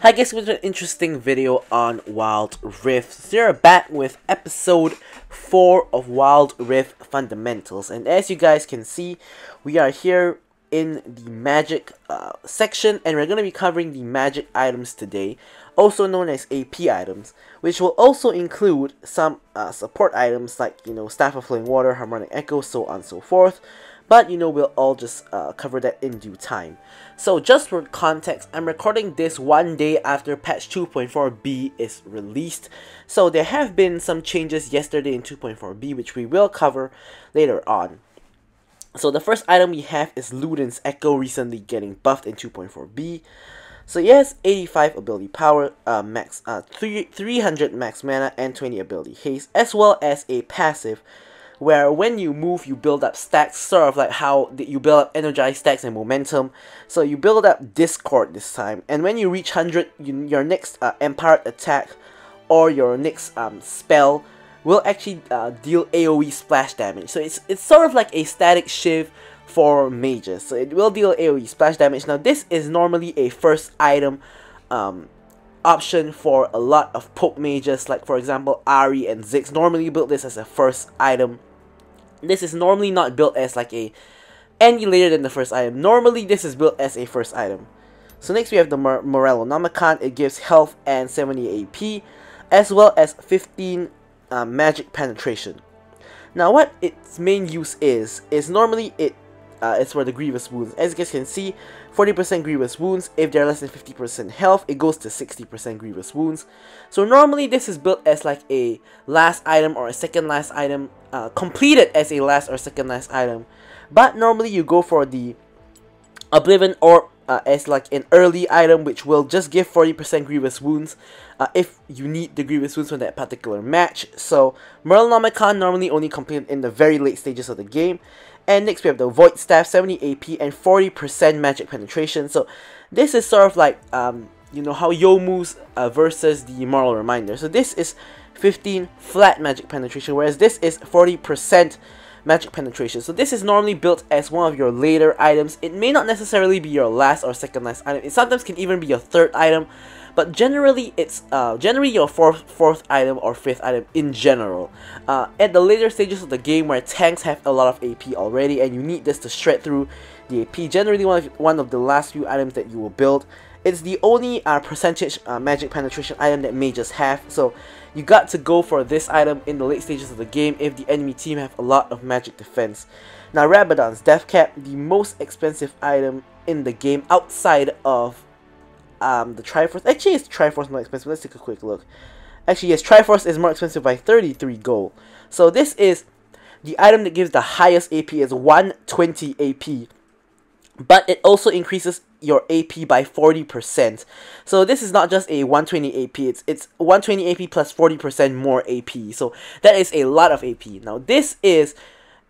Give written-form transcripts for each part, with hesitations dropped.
Hi guys, with an interesting video on Wild Rift. So we're back with episode 4 of Wild Rift Fundamentals, and as you guys can see, we are here in the magic section, and we're going to be covering the magic items today, also known as AP items, which will also include some support items like, Staff of Flowing Water, Harmonic Echo, so on and so forth. But we'll all just cover that in due time. So just for context, I'm recording this one day after patch 2.4b is released. So there have been some changes yesterday in 2.4b, which we will cover later on. So the first item we have is Luden's Echo, recently getting buffed in 2.4b. So yes, 85 ability power, 300 max mana, and 20 ability haste, as well as a passive where when you move, you build up stacks, sort of like how you build up energized stacks and momentum. So you build up Discord this time, and when you reach 100, your next Empowered attack or your next spell will actually deal AoE splash damage. So it's sort of like a static shiv for mages. So it will deal AoE splash damage. Now this is normally a first item option for a lot of poke mages, like for example Ahri and Ziggs normally build this as a first item. This is normally not built as like any later than the first item. Normally this is built as a first item. So next we have the Morellonomicon. It gives health and 70 AP, as well as 15 magic penetration. Now what its main use is normally it's for the Grievous Wounds. As you guys can see, 40% Grievous Wounds. If they're less than 50% health, it goes to 60% Grievous Wounds. So normally this is built as like a last item or a second last item, completed as a last or second last item. But normally you go for the Oblivion Orb as like an early item, which will just give 40% Grievous Wounds if you need the Grievous Wounds for that particular match. So Morellonomicon normally only completed in the very late stages of the game. And next we have the Void Staff, 70 AP and 40% magic penetration. So this is sort of like how Youmuu's versus the Moral Reminder. So this is 15 flat magic penetration, whereas this is 40% magic penetration. So this is normally built as one of your later items. It may not necessarily be your last or second last item. It sometimes can even be your third item, but generally it's generally your fourth item or fifth item in general. At the later stages of the game where tanks have a lot of AP already and you need this to shred through the AP, generally one of the last few items that you will build. It's the only percentage magic penetration item that mages have, so you got to go for this item in the late stages of the game if the enemy team have a lot of magic defense. Now Rabadon's Death Cap, the most expensive item in the game outside of the Triforce. Actually, it's Triforce more expensive. Let's take a quick look. Actually, yes, Triforce is more expensive by 33 gold. So this is the item that gives the highest AP, is 120 AP. But it also increases your AP by 40%. So this is not just a 120 AP, it's 120 AP plus 40% more AP. So that is a lot of AP. Now this is,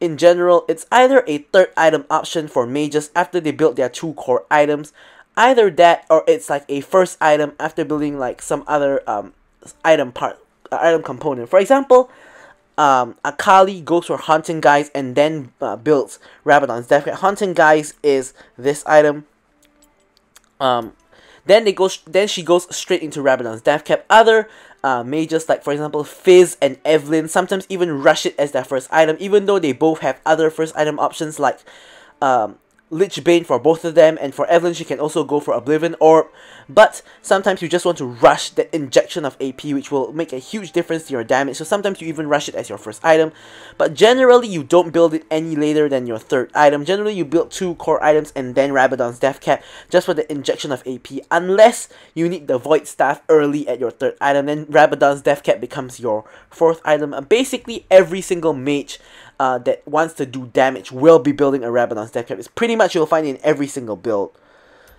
in general, it's either a third item option for mages after they build their 2 core items. Either that, or it's like a first item after building like some other item component. For example, Akali goes for Haunting Guise and then builds Rabadon's Death Cap. Haunting Guise is this item. Then she goes straight into Rabadon's Death Cap. Other mages, like for example Fizz and Evelynn, sometimes even rush it as their first item, even though they both have other first item options like Lich Bane for both of them, and for Evelynn she can also go for Oblivion Orb. But sometimes you just want to rush the injection of AP, which will make a huge difference to your damage, so sometimes you even rush it as your first item. But generally you don't build it any later than your third item. Generally you build 2 core items and then Rabadon's Death Cap just for the injection of AP, unless you need the Void Staff early at your third item. Then Rabadon's Death Cap becomes your fourth item. Basically every single mage that wants to do damage will be building a Rabadon's Death Cap. It's pretty much you'll find it in every single build.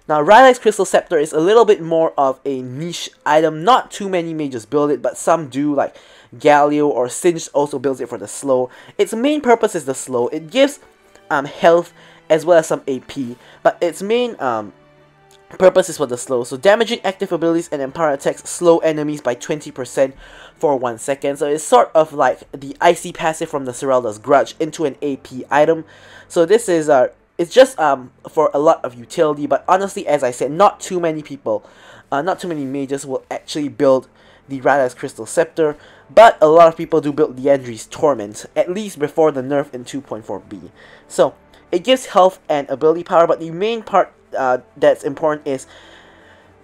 Now Rylai's Crystal Scepter is a little bit more of a niche item. Not too many mages build it, but some do, like Galio or Singed also builds it for the slow. Its main purpose is the slow. It gives health as well as some AP, but its main purpose is for the slow. So damaging active abilities and empowered attacks slow enemies by 20% for 1 second. So it's sort of like the Icy passive from the Serelda's Grudge into an AP item. So this is it's just for a lot of utility, but honestly, as I said, not too many people, not too many mages will actually build the Rylai's Crystal Scepter, but a lot of people do build Liandry's Torment, at least before the nerf in 2.4b. So, it gives health and ability power, but the main part that's important is,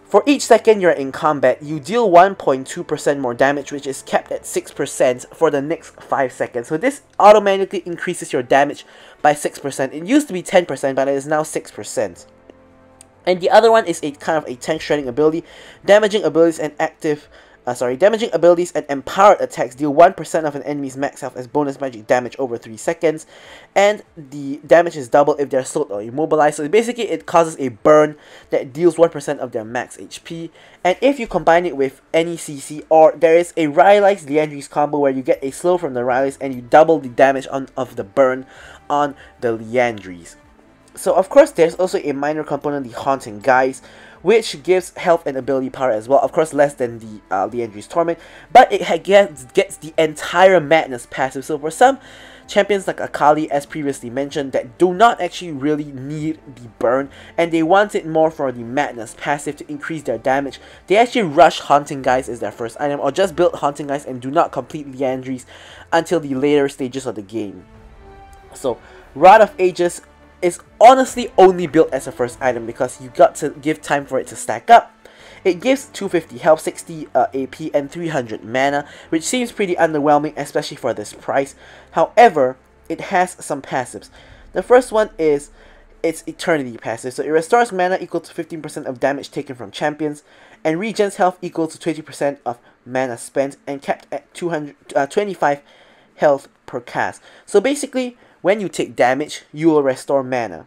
for each second you're in combat, you deal 1.2% more damage, which is kept at 6% for the next 5 seconds. So this automatically increases your damage by 6%. It used to be 10%, but it is now 6%. And the other one is a kind of a tank shredding ability. Damaging abilities and empowered attacks deal 1% of an enemy's max health as bonus magic damage over 3 seconds. And the damage is doubled if they're slowed or immobilized. So basically it causes a burn that deals 1% of their max HP. And if you combine it with any CC, or there is a Rylai's Liandry's combo where you get a slow from the Rylai's and you double the damage of the burn on the Liandry's. So of course there's also a minor component, the Haunting Guise, which gives health and ability power as well. Of course less than the Liandry's Torment, but it gets the entire Madness passive. So for some champions like Akali, as previously mentioned, that do not actually really need the burn, and they want it more for the Madness passive to increase their damage, they actually rush Haunting Guise as their first item, or just build Haunting Guise and do not complete Liandry's until the later stages of the game. So Rod of Ages is honestly only built as a first item because you got to give time for it to stack up. It gives 250 health, 60 AP, and 300 mana, which seems pretty underwhelming, especially for this price. However, it has some passives. The first one is its Eternity passive. So it restores mana equal to 15% of damage taken from champions, and regens health equal to 20% of mana spent, and kept at 25 health per cast. So basically, when you take damage, you will restore mana.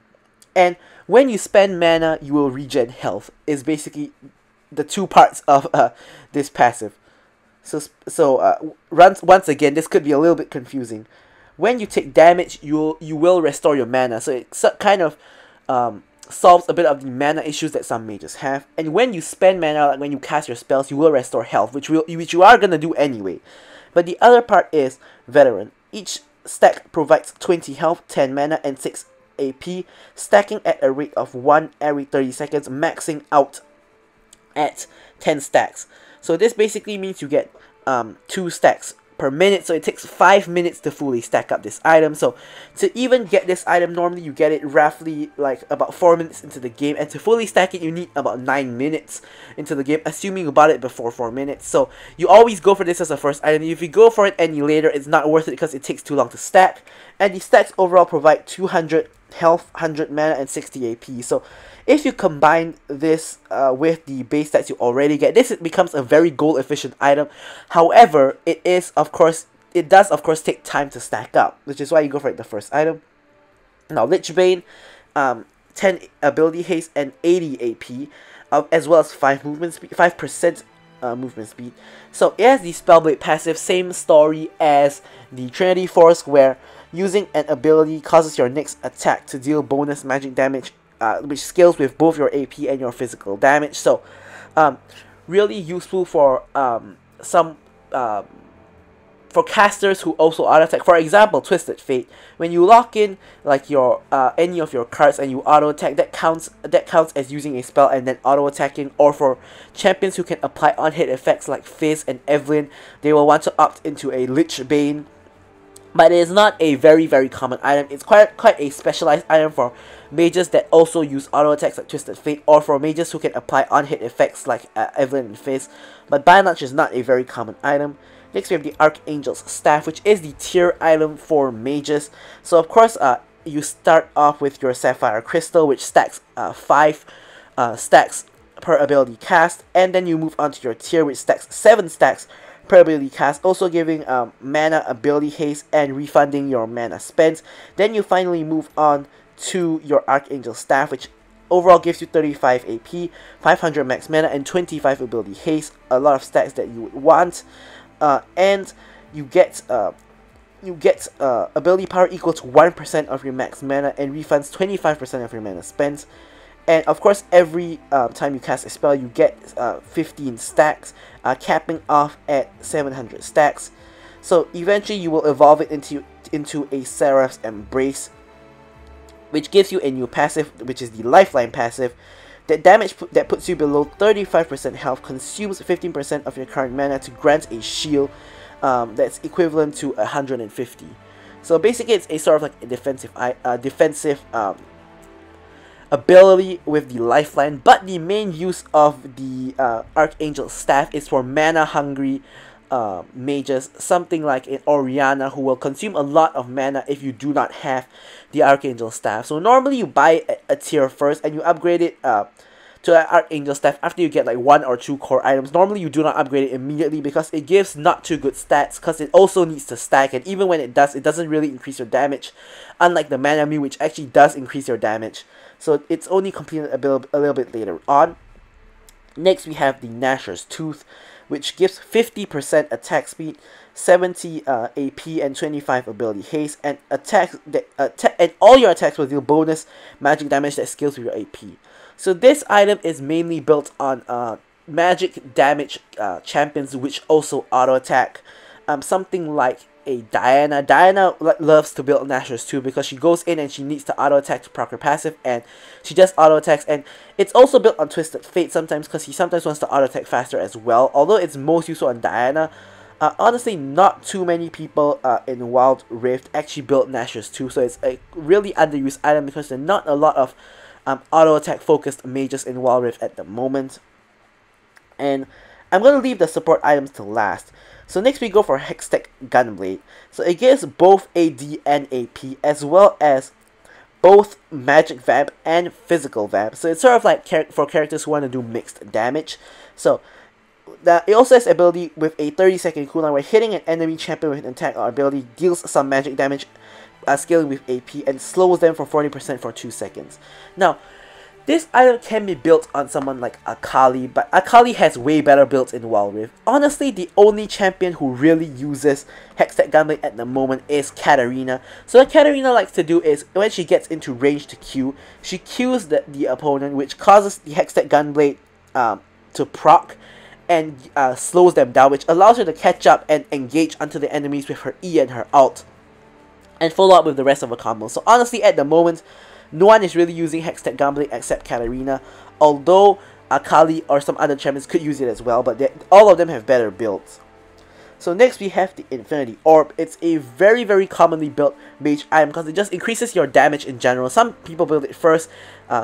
And when you spend mana, you will regen health, is basically the two parts of this passive. Once again, this could be a little bit confusing. When you take damage, you will restore your mana. So it kind of solves a bit of the mana issues that some mages have. And when you spend mana, like when you cast your spells, you will restore health, which you are going to do anyway. But the other part is Veteran. Each stack provides 20 health, 10 mana, and 6 AP, stacking at a rate of 1 every 30 seconds, maxing out at 10 stacks. So this basically means you get 2 stacks per minute, so it takes 5 minutes to fully stack up this item. So to even get this item, normally you get it roughly like about 4 minutes into the game, and to fully stack it you need about 9 minutes into the game, assuming you bought it before 4 minutes. So you always go for this as a first item. If you go for it any later, it's not worth it because it takes too long to stack. And the stacks overall provide 200 health, 100 mana, and 60 AP. So if you combine this with the base stats you already get, this becomes a very goal efficient item. However, it does of course take time to stack up, which is why you go for it the first item. Now Lichbane, 10 ability haste and 80 AP, as well as 5% movement speed. So it has the Spellblade passive, same story as the Trinity Force, where using an ability causes your next attack to deal bonus magic damage, which scales with both your AP and your physical damage. So really useful for for casters who also auto attack. For example, Twisted Fate. When you lock in like your any of your cards and you auto attack, that counts as using a spell and then auto attacking. Or for champions who can apply on-hit effects like Fizz and Evelynn, they will want to opt into a Lichbane. But it is not a very common item. It's quite a specialized item for mages that also use auto attacks like Twisted Fate, or for mages who can apply on-hit effects like Evelynn and Fizz. But by and large, is not a very common item. Next we have the Archangel's Staff, which is the tier item for mages. So of course, you start off with your Sapphire Crystal, which stacks 5 stacks per ability cast, and then you move on to your tier, which stacks 7 stacks per ability cast, also giving mana, ability haste, and refunding your mana spent. Then you finally move on to your Archangel Staff, which overall gives you 35 AP, 500 max mana, and 25 ability haste. A lot of stats that you would want, and you get ability power equal to 1% of your max mana, and refunds 25% of your mana spent. And of course, every time you cast a spell, you get 15 stacks, capping off at 700 stacks. So eventually, you will evolve it into a Seraph's Embrace, which gives you a new passive, which is the Lifeline passive. That damage that puts you below 35% health consumes 15% of your current mana to grant a shield that's equivalent to 150. So basically, it's a sort of like a defensive ability with the Lifeline, but the main use of the Archangel Staff is for mana-hungry mages, something like an Orianna, who will consume a lot of mana if you do not have the Archangel Staff. So normally you buy a tier first and you upgrade it to an Archangel Staff after you get like 1 or 2 core items. Normally you do not upgrade it immediately because it gives not too good stats, because it also needs to stack, and even when it does, it doesn't really increase your damage, unlike the Mana Mew, which actually does increase your damage. So it's only completed a little bit later on. Next we have the Gnasher's Tooth, which gives 50% attack speed, 70 AP, and 25 ability haste, and and all your attacks will deal bonus magic damage that scales with your AP. So this item is mainly built on magic damage champions which also auto attack. Something like a Diana. Diana loves to build Gnashers too, because she goes in and she needs to auto attack to proc her passive, and she just auto attacks. And it's also built on Twisted Fate sometimes, because he sometimes wants to auto attack faster as well. Although it's most useful on Diana, honestly, not too many people in Wild Rift actually build Gnashers too, so it's a really underused item because there are not a lot of auto attack focused mages in Wild Rift at the moment. And I'm going to leave the support items to last. So next we go for Hextech Gunblade. So it gives both AD and AP, as well as both magic vamp and physical vamp. So it's sort of like for characters who want to do mixed damage. So it also has ability with a 30-second cooldown where hitting an enemy champion with an attack or ability deals some magic damage, scaling with AP, and slows them for 40% for 2 seconds. Now, this item can be built on someone like Akali, but Akali has way better builds in Wild Rift. Honestly, the only champion who really uses Hextech Gunblade at the moment is Katarina. So what Katarina likes to do is, when she gets into range to Q, she Qs the opponent, which causes the Hextech Gunblade to proc, and slows them down, which allows her to catch up and engage onto the enemies with her E and her ult, and follow up with the rest of her combo. So honestly, at the moment, no one is really using Hextech Gunblade except Katarina, although Akali or some other champions could use it as well, but all of them have better builds. So next we have the Infinity Orb. It's a very, very commonly built mage item because it just increases your damage in general. Some people build it first,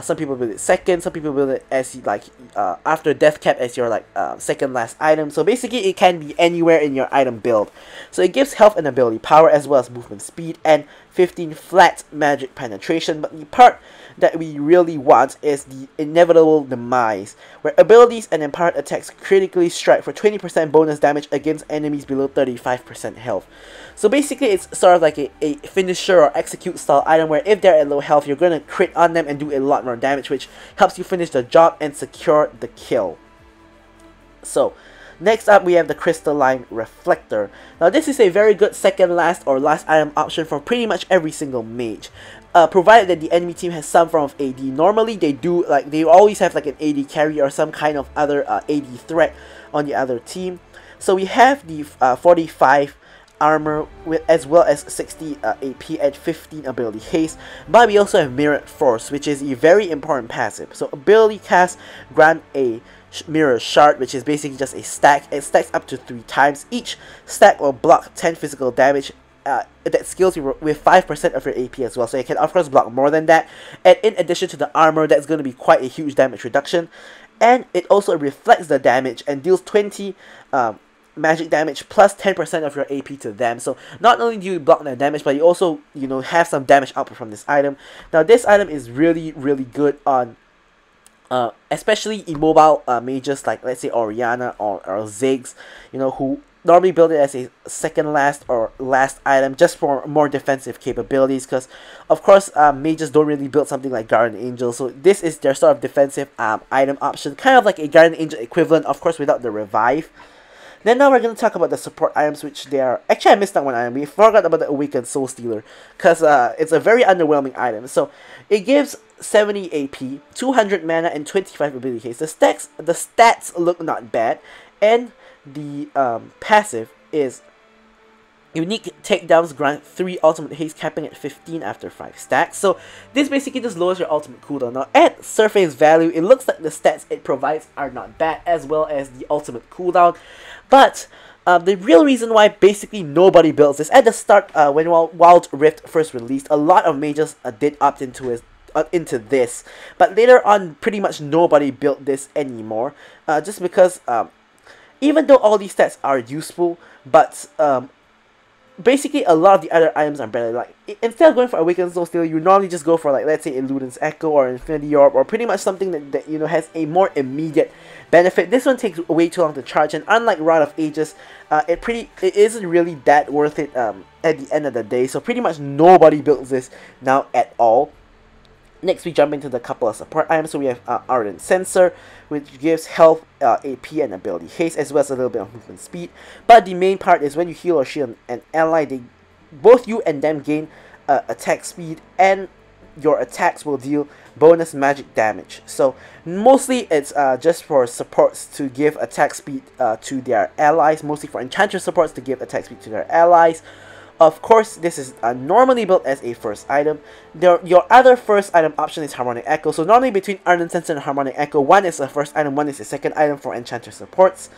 some people build it second, some people build it as like after death cap as your second last item. So basically it can be anywhere in your item build. So it gives health and ability power as well as movement speed and 15 flat magic penetration, but the part that we really want is the Inevitable Demise, where abilities and empowered attacks critically strike for 20% bonus damage against enemies below 35% health. So basically it's sort of like a finisher or execute style item where if they're at low health, you're going to crit on them and do a lot more damage, which helps you finish the job and secure the kill. So next up we have the Crystalline Reflector. Now this is a very good second last or last item option for pretty much every single mage. Provided that the enemy team has some form of AD. Normally they always have like an AD carry or some kind of other AD threat on the other team. So we have the 45 armor as well as 60 AP and 15 ability haste, but we also have Mirrored Force, which is a very important passive. So ability cast grant a Mirror Shard, which is basically just a stack. It stacks up to 3 times. Each stack will block 10 physical damage that scales with 5% of your AP as well, so you can of course block more than that, and in addition to the armor, that's going to be quite a huge damage reduction. And it also reflects the damage and deals 20 magic damage plus 10% of your AP to them. So not only do you block the damage, but you also, have some damage output from this item. Now this item is really, really good on especially immobile mages like, let's say, Orianna or Ziggs, who normally build it as a second last or last item just for more defensive capabilities, because of course mages don't really build something like Guardian Angel, so this is their sort of defensive item option, kind of like a Guardian Angel equivalent, of course without the revive. Then now we're going to talk about the support items, which they are... Actually, I missed that one item. We forgot about the Awakened Soul Stealer, because it's a very underwhelming item. So, it gives 70 AP, 200 mana, and 25 ability haste. The stats look not bad, and the passive is Unique takedowns grant 3 ultimate haste, capping at 15 after 5 stacks. So this basically just lowers your ultimate cooldown. Now at surface value, it looks like the stats it provides are not bad, as well as the ultimate cooldown. But the real reason why basically nobody builds this, at the start when Wild Rift first released, a lot of mages did opt into this, but later on pretty much nobody built this anymore, just because even though all these stats are useful, but basically a lot of the other items are better. Like, instead of going for Awakened Soul Steal, you normally just go for, like, let's say Illuden's Echo or Infinity Orb, or pretty much something that you know, has a more immediate benefit. This one takes way too long to charge, and unlike Rod of Ages, it isn't really that worth it at the end of the day. So pretty much nobody builds this now at all. Next, we jump into the couple of support items. So we have Ardent Censer, which gives health, AP, and ability haste, as well as a little bit of movement speed. But the main part is when you heal or shield an ally, both you and them gain attack speed, and your attacks will deal bonus magic damage. So mostly it's just for supports to give attack speed to their allies, mostly for enchanter supports to give attack speed to their allies. Of course, this is normally built as a first item. Your other first item option is Harmonic Echo. So normally between Ardent Censer and Harmonic Echo, one is a first item, one is a second item for enchanter supports.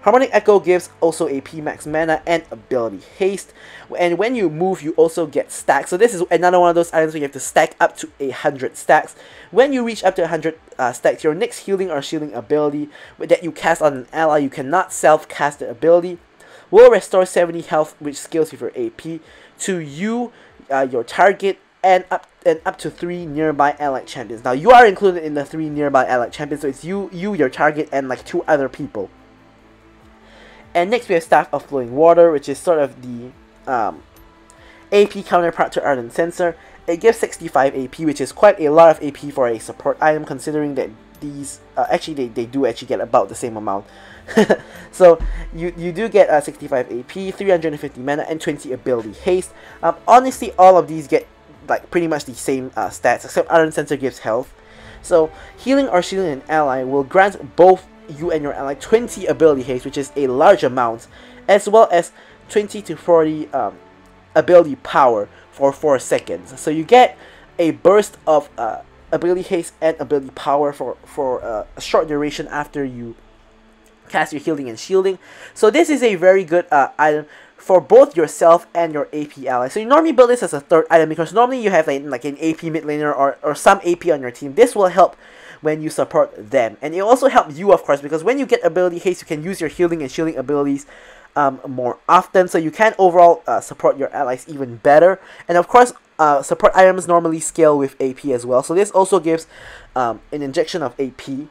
Harmonic Echo gives also AP max mana and ability haste, and when you move you also get stacks. So this is another one of those items where you have to stack up to 100 stacks. When you reach up to 100 stacks, your next healing or shielding ability that you cast on an ally, you cannot self-cast the ability, will restore 70 health, which scales with your AP, to you, your target, and up to 3 nearby allied champions. Now you are included in the 3 nearby allied champions, so it's you, your target, and like 2 other people. And next we have Staff of Flowing Water, which is sort of the AP counterpart to Ardent Censer. It gives 65 AP, which is quite a lot of AP for a support item, considering that these actually they do actually get about the same amount. So you do get 65 AP, 350 mana, and 20 ability haste. Honestly, all of these get like pretty much the same stats, except Ardent Censer gives health. So healing or shielding an ally will grant both you and your ally 20 ability haste, which is a large amount, as well as 20 to 40 ability power for 4 seconds. So you get a burst of ability haste and ability power for a short duration after you cast your healing and shielding. So this is a very good item for both yourself and your AP ally. So you normally build this as a third item, because normally you have like an AP mid laner or some AP on your team. This will help when you support them, and it will also help you, of course, because when you get ability haste, you can use your healing and shielding abilities more often, so you can overall support your allies even better. And of course, support items normally scale with AP as well, so this also gives an injection of AP,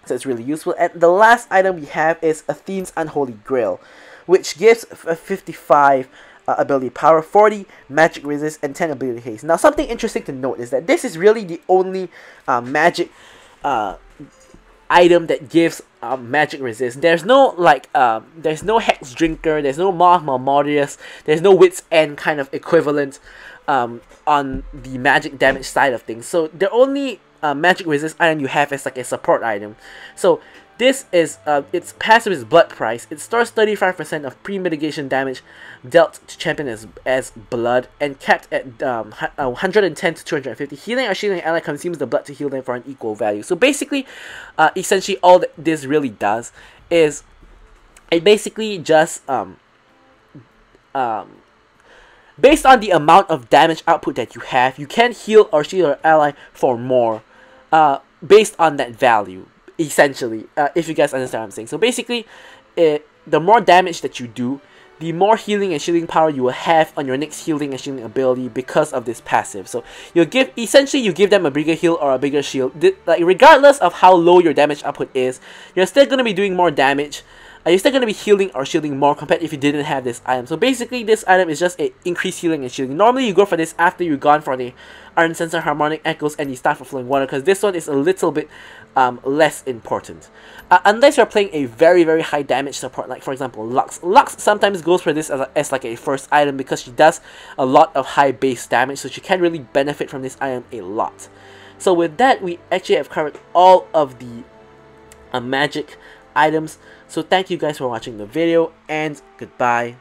so it's really useful. And the last item we have is Athene's Unholy Grail, which gives 55 ability power, 40 magic resist, and 10 ability haste. Now, something interesting to note is that this is really the only magic item that gives magic resist. There's no there's no Hex Drinker, there's no Moth Malmodius, there's no Wit's End kind of equivalent on the magic damage side of things. So the only magic resist item you have is like a support item. So this is its passive is Blood Price. It stores 35% of pre-mitigation damage dealt to champion as blood, and capped at 110 to 250. Healing or shielding ally consumes the blood to heal them for an equal value. So basically, essentially all that this really does is it basically just based on the amount of damage output that you have, you can heal or shield your ally for more based on that value. Essentially, if you guys understand what I'm saying. So basically, the more damage that you do, the more healing and shielding power you will have on your next healing and shielding ability because of this passive. So you give them a bigger heal or a bigger shield. Like, regardless of how low your damage output is, you're still going to be doing more damage. You're still going to be healing or shielding more compared if you didn't have this item. So basically, this item is just an increased healing and shielding. Normally, you go for this after you've gone for the Ardent Censer, Harmonic Echoes, and the Staff of Flowing Water, because this one is a little bit less important. Unless you're playing a very, very high damage support, like for example Lux. Lux sometimes goes for this as like a first item because she does a lot of high base damage, so she can really benefit from this item a lot. So with that, we actually have covered all of the magic items. So thank you guys for watching the video, and goodbye.